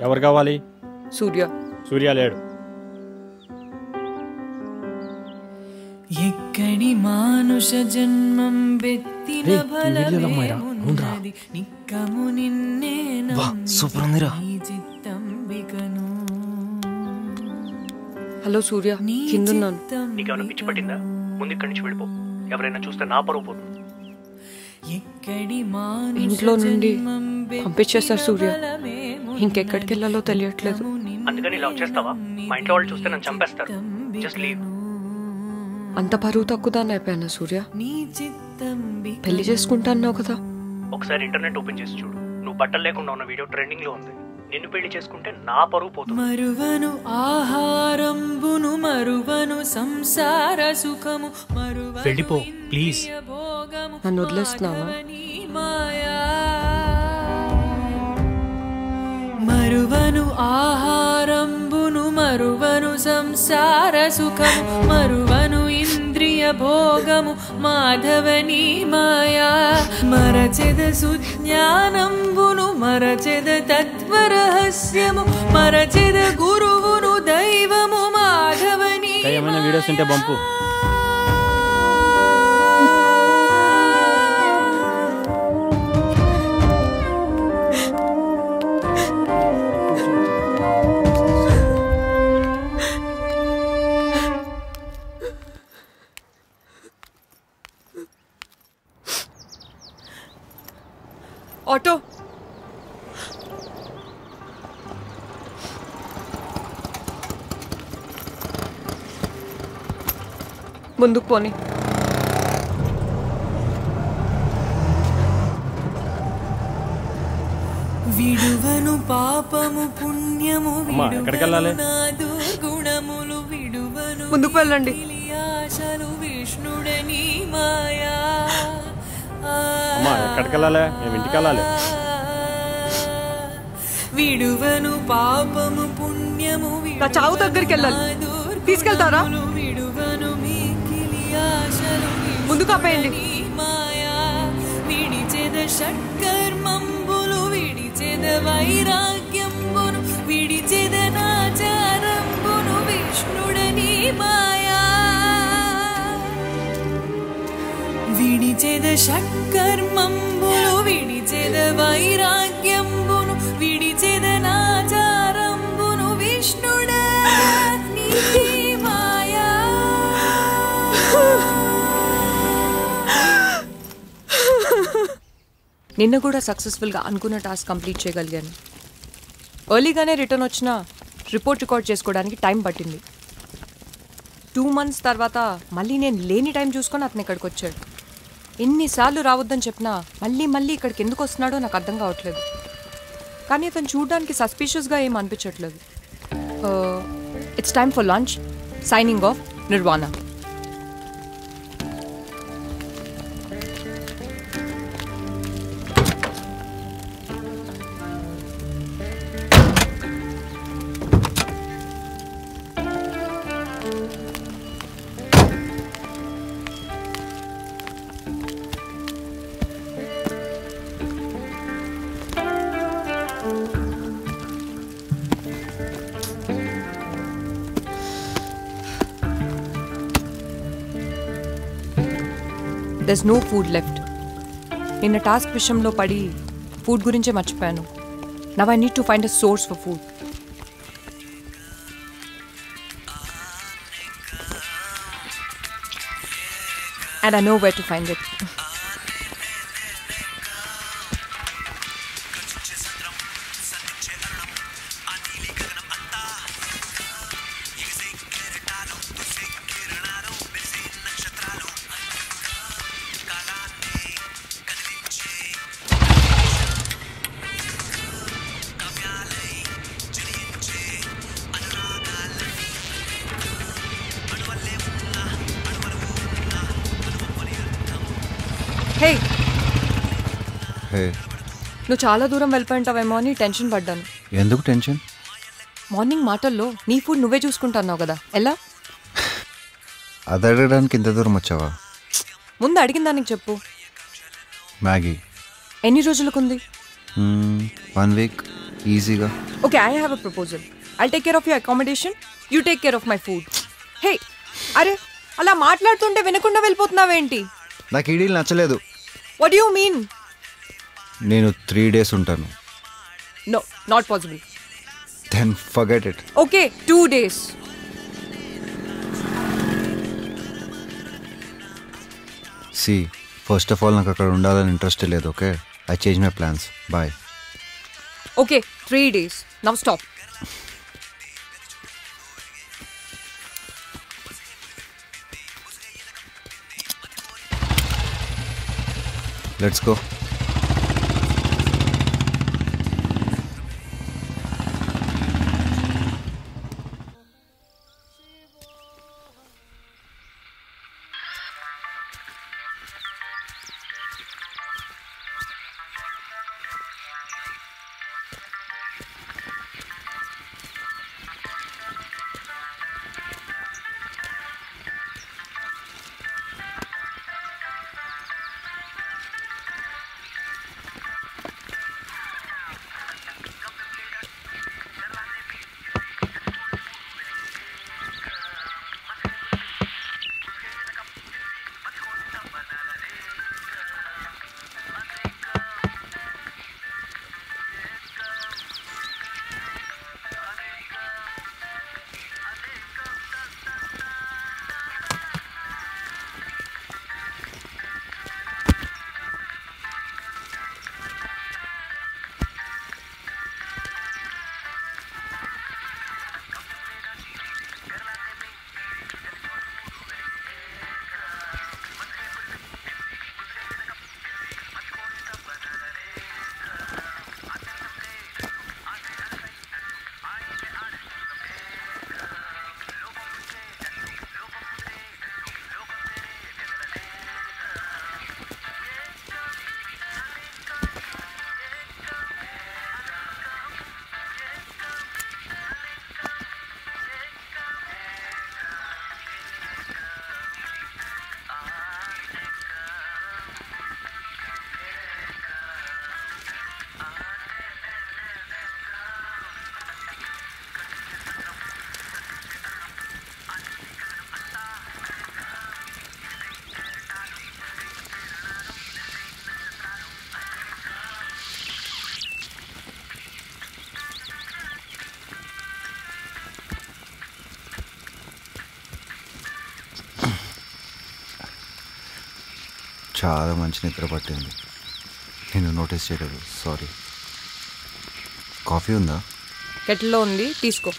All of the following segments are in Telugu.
ఎవరు కావాలి? సూర్య. సూర్య లేడు. ఎక్కడి మానుష జన్మం బెత్తిన బలమేమున్నది నిక్కము నిన్నే నమ్మి చిత్తంబికను. హలో సూర్య, కిందున్నాను. నీకేమైనా పిచ్చి పట్టిందా? ముందు ఇక్కడి నుంచి వెళ్ళిపో. ఎవరైనా చూస్తే నా పరువు పోతుంది. ఇంట్లో నుండి పంపించేస్తారు సూర్య. ఇంకెక్కడికి వెళ్ళాలో తెలియట్లేదు. అందుకని ఇలా వచ్చేస్తావా? మా ఇంట్లో వాళ్ళు చూస్తే నన్ను చంపేస్తారు. Just leave. అంత పరువు తక్కువదాన్ని అయిపోయానా సూర్య? పెళ్లి చేసుకుంటా అన్నావు కదా. ఒకసారి ఇంటర్నెట్ ఓపెన్ చేసి చూడు. నువ్వు బట్టలు లేకుండా ఉన్న వీడియో ట్రెండింగ్ లో ఉంది. నిన్ను పెళ్లి చేసుకుంటే నా పరువు పోతుంది. మరువను ఆహారంబును మరువను సంసార సుఖము వెళ్ళిపో ప్లీజ్. నన్ను వదిలేస్తున్నావా? మరువను ఆహారంబును మరువను సంసార సుఖము మరువను ఇంద్రియ భోగము మాధవని మాయా. మరచెద సుజ్ఞానంబును మరచెద తత్వరహస్యము మరచెద గురువును దైవము మాధవని. ఏమైనా వీడియోస్ ఉంటే పంపు. ఆటో. ముందుకు పోనీ. విడువను పాపము పుణ్యము ఎక్కడికి వెళ్ళాలి? దుర్గుణములు విడువను ముందుకు వెళ్ళండి. ఆశలు విష్ణుడని మాయా. అమ్మా ఎక్కడికి వెళ్ళాలి? మేము ఇంటికి వెళ్ళాలి. విడువను పాపము పుణ్యము నా చావు దగ్గరికి వెళ్ళాలి. తీసుకెళ్తారా? విడువను మికిలి ఆశలు ముందుకు ఆపేయండి. మాయా. విడిచెద షట్కర్మంబులు విడిచెద వైరాగ్యంబును విడిచెద నాచారంబును విష్ణుడని మాయా. విడిచెద షట్కర్మంబులు విడిచెద వైరాగ్యంబును విడిచెద నాచారంబును విష్ణుడని మాయా. నిన్న కూడా సక్సెస్ఫుల్గా అనుకున్న టాస్క్ కంప్లీట్ చేయగలిగాను. ఎర్లీగానే రిటర్న్ వచ్చిన రిపోర్ట్ రికార్డ్ చేసుకోవడానికి టైం పట్టింది. 2 months తర్వాత మళ్ళీ నేను లేని టైం చూసుకొని అతను ఇక్కడికి వచ్చాడు. ఎన్నిసార్లు రావద్దని చెప్పినా మళ్ళీ మళ్ళీ ఇక్కడికి ఎందుకు వస్తున్నాడో నాకు అర్థం కావట్లేదు. కానీ అతను చూడడానికి సస్పిషియస్గా ఏం అనిపించట్లేదు. It's time for lunch. Signing off, Nirvana. There's no food left. నిన్న టాస్క్ విషయంలో పడి ఫుడ్ గురించే మర్చిపోయాను. Now I need to find a source for food. And I know where to find it. హే, నువ్వు చాలా దూరం వెళ్ళిపోయింటావేమో అని టెన్షన్ పడ్డాను. ఎందుకు టెన్షన్? మార్నింగ్ మాటల్లో నీ ఫుడ్ నువ్వే చూసుకుంటున్నావు కదా, ఎలా? అది అడగడానికి ఇంత దూరం వచ్చావా? ముందు అడిగిన దానికి చెప్పు. మ్యాగీ. ఎన్ని రోజులకుంది? 1 week. ఈజీగా. Okay, I have a proposal. I'll take care of your accommodation. You take care of my food. Hey, అరే అలా మాట్లాడుతుంటే వినకుండా వెళ్ళిపోతున్నావేంటి? నాకు ఈ డీల్ నచ్చలేదు. What do you mean? నేను 3 days ఉంటాను. No, not possible. Then forget it. Okay, 2 days. See, first of all నాకు అక్కడ ఉండాలని ఇంట్రెస్ట్ లేదు. Okay, I change my plans. Bye. Okay, 3 days. Now stop. Let's go. చాలా మంచి నిద్ర పట్టింది. నేను నోటీస్ చేయలేదు, సారీ. కాఫీ ఉందా? కెటిల్లో ఉంది, తీసుకో.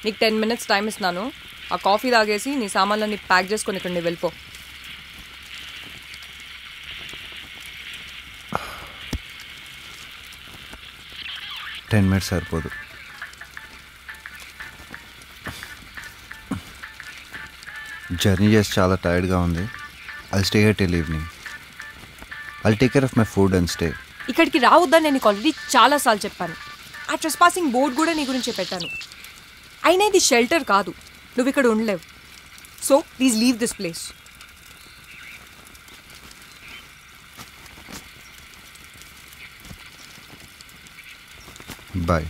నీకు 10 minutes టైం ఇస్తున్నాను. ఆ కాఫీ తాగేసి నీ సామాన్లన్నీ ప్యాక్ చేసుకొని ఇక్కడ వెళ్ళిపో. minutes సరిపోదు. జర్నీ చేసి చాలా టైర్డ్గా ఉంది. I stay here till evening. I take care of my food and stay. ఇక్కడికి రావద్దని నేను నీకు ఆల్రెడీ చాలాసార్లు చెప్పాను. ఆ ట్రెస్పాసింగ్ బోర్డ్ కూడా నీ గురించి పెట్టాను. అయినా ఇది షెల్టర్ కాదు, నువ్వు ఇక్కడ ఉండలేవు. So please leave this place. Bye.